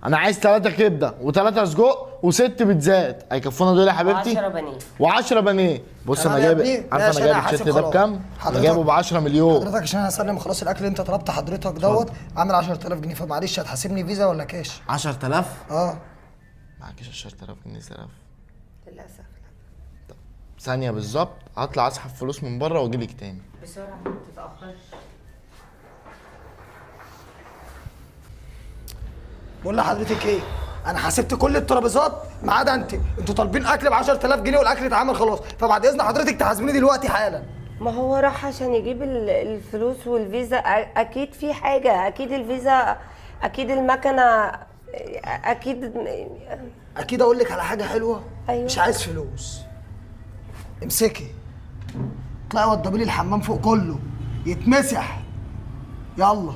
انا عايز 3 كبده و3 سجق و6 بيتزات، هيكفونا دول يا حبيبتي؟ و10 بانيه. و10 بانيه. بص انا تمام يا جايب، ابني. عارف ماشي، انا جايب أنا الشيت هحاسب ده خلاص. بكام؟ انا حضرتك- جايبه ب 10 مليون. حضرتك عشان انا هسلم خلاص الاكل اللي انت طلبت حضرتك دوت عامل 10000 جنيه، فمعلش هتحاسبني فيزا ولا كاش؟ 10000؟ اه معكش 10000 جنيه سلف. للاسف لا. ثانيه بالظبط هطلع اسحب فلوس من بره واجي لك تاني. بسرعه ما تتاخرش. بقول لحضرتك ايه، انا حسبت كل الترابيزات ما عدا انتوا طالبين اكل ب 10000 جنيه والاكل اتعمل خلاص، فبعد اذن حضرتك تحاسبيني دلوقتي حالا. ما هو راح عشان يجيب الفلوس والفيزا، اكيد في حاجه، اكيد الفيزا، اكيد المكنه، اكيد. اكيد اقول لك على حاجه حلوه. أيوة. مش عايز فلوس، امسكي اطلعي وضبي لي الحمام فوق كله يتمسح، يلا.